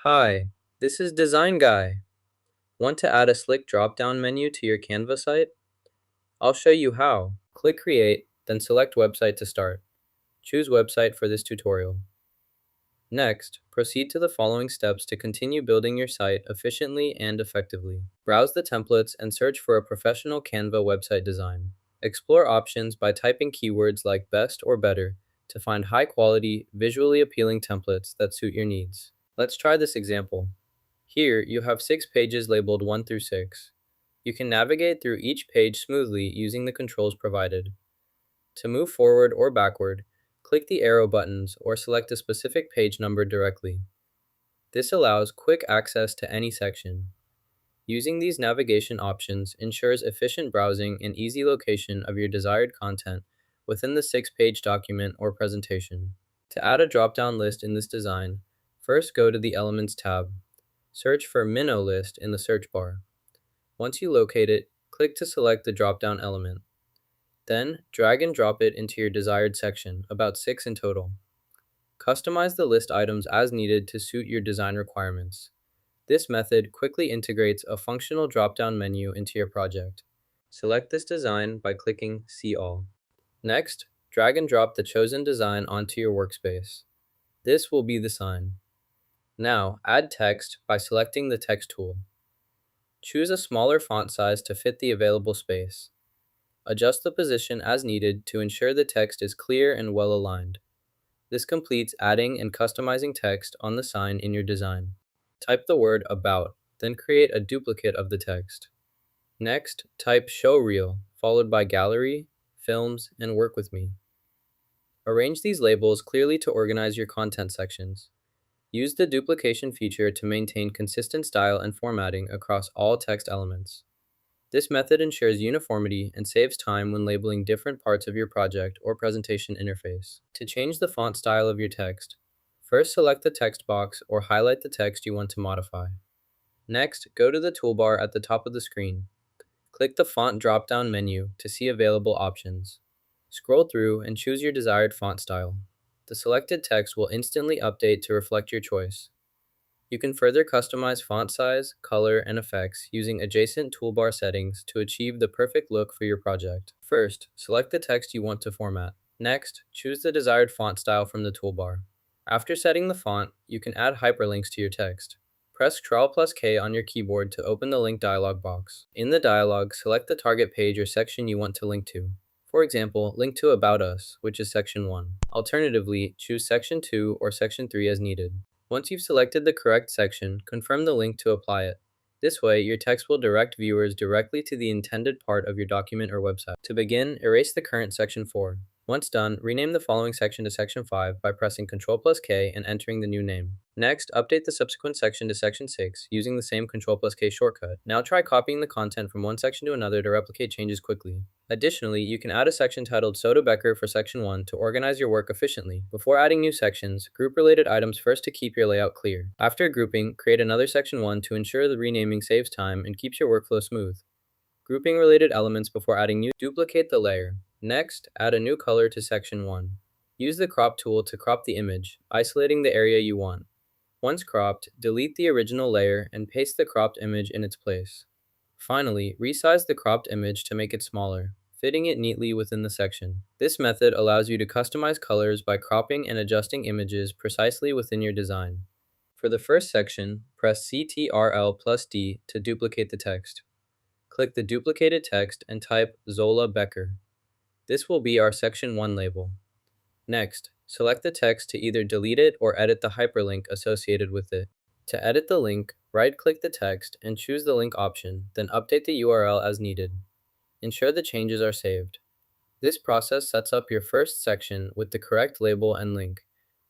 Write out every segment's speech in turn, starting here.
Hi, this is Design Guy. Want to add a slick drop-down menu to your Canva site? I'll show you how. Click Create, then select Website to start. Choose Website for this tutorial. Next, proceed to the following steps to continue building your site efficiently and effectively. Browse the templates and search for a professional Canva website design. Explore options by typing keywords like best or better to find high-quality, visually appealing templates that suit your needs. Let's try this example. Here, you have 6 pages labeled 1 through 6. You can navigate through each page smoothly using the controls provided. To move forward or backward, click the arrow buttons or select a specific page number directly. This allows quick access to any section. Using these navigation options ensures efficient browsing and easy location of your desired content within the 6-page document or presentation. To add a drop-down list in this design, first go to the Elements tab. Search for Minnow list in the search bar. Once you locate it, click to select the drop-down element. Then, drag and drop it into your desired section, about 6 in total. Customize the list items as needed to suit your design requirements. This method quickly integrates a functional drop-down menu into your project. Select this design by clicking See All. Next, drag and drop the chosen design onto your workspace. This will be the sign. Now, add text by selecting the Text tool. Choose a smaller font size to fit the available space. Adjust the position as needed to ensure the text is clear and well aligned. This completes adding and customizing text on the sign in your design. Type the word About, then create a duplicate of the text. Next, type Show Reel, followed by Gallery, Films, and Work With Me. Arrange these labels clearly to organize your content sections. Use the duplication feature to maintain consistent style and formatting across all text elements. This method ensures uniformity and saves time when labeling different parts of your project or presentation interface. To change the font style of your text, first select the text box or highlight the text you want to modify. Next, go to the toolbar at the top of the screen. Click the Font drop-down menu to see available options. Scroll through and choose your desired font style. The selected text will instantly update to reflect your choice. You can further customize font size, color, and effects using adjacent toolbar settings to achieve the perfect look for your project. First, select the text you want to format. Next, choose the desired font style from the toolbar. After setting the font, you can add hyperlinks to your text. Press Ctrl+K on your keyboard to open the link dialog box. In the dialog, select the target page or section you want to link to. For example, link to About Us, which is Section 1. Alternatively, choose Section 2 or Section 3 as needed. Once you've selected the correct section, confirm the link to apply it. This way, your text will direct viewers directly to the intended part of your document or website. To begin, erase the current Section 4. Once done, rename the following section to Section 5 by pressing Ctrl+K and entering the new name. Next, update the subsequent section to Section 6 using the same Ctrl+K shortcut. Now try copying the content from one section to another to replicate changes quickly. Additionally, you can add a section titled Soda Becker for Section 1 to organize your work efficiently. Before adding new sections, group related items first to keep your layout clear. After grouping, create another Section 1 to ensure the renaming saves time and keeps your workflow smooth. Grouping related elements before adding new. Duplicate the layer. Next, add a new color to Section 1. Use the Crop tool to crop the image, isolating the area you want. Once cropped, delete the original layer and paste the cropped image in its place. Finally, resize the cropped image to make it smaller, fitting it neatly within the section. This method allows you to customize colors by cropping and adjusting images precisely within your design. For the first section, press Ctrl+D to duplicate the text. Click the duplicated text and type Zola Becker. This will be our Section 1 label. Next, select the text to either delete it or edit the hyperlink associated with it. To edit the link, right-click the text and choose the link option, then update the URL as needed. Ensure the changes are saved. This process sets up your first section with the correct label and link,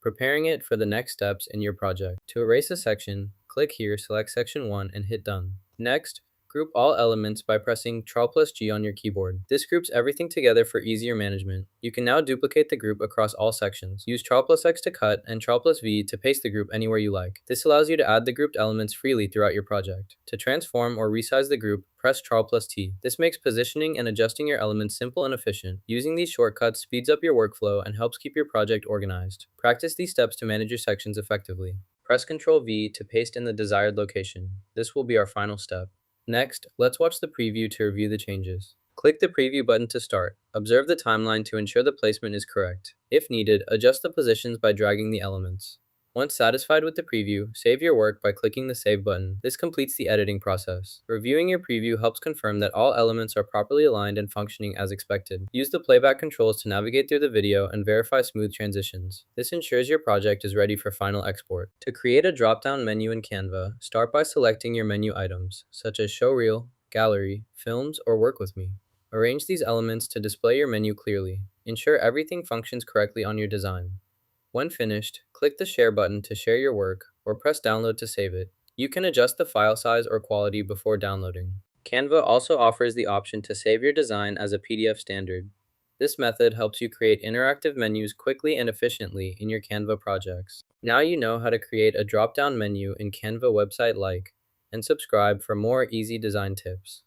preparing it for the next steps in your project. To erase a section, click here, select Section 1, and hit Done. Next, group all elements by pressing Ctrl+G on your keyboard. This groups everything together for easier management. You can now duplicate the group across all sections. Use Ctrl+X to cut and Ctrl+V to paste the group anywhere you like. This allows you to add the grouped elements freely throughout your project. To transform or resize the group, press Ctrl+T. This makes positioning and adjusting your elements simple and efficient. Using these shortcuts speeds up your workflow and helps keep your project organized. Practice these steps to manage your sections effectively. Press Ctrl V to paste in the desired location. This will be our final step. Next, let's watch the preview to review the changes. Click the preview button to start. Observe the timeline to ensure the placement is correct. If needed, adjust the positions by dragging the elements. Once satisfied with the preview, save your work by clicking the Save button. This completes the editing process. Reviewing your preview helps confirm that all elements are properly aligned and functioning as expected. Use the playback controls to navigate through the video and verify smooth transitions. This ensures your project is ready for final export. To create a drop-down menu in Canva, start by selecting your menu items, such as Show Reel, Gallery, Films, or Work with Me. Arrange these elements to display your menu clearly. Ensure everything functions correctly on your design. When finished, click the Share button to share your work, or press Download to save it. You can adjust the file size or quality before downloading. Canva also offers the option to save your design as a PDF standard. This method helps you create interactive menus quickly and efficiently in your Canva projects. Now you know how to create a drop-down menu in Canva website and subscribe for more easy design tips.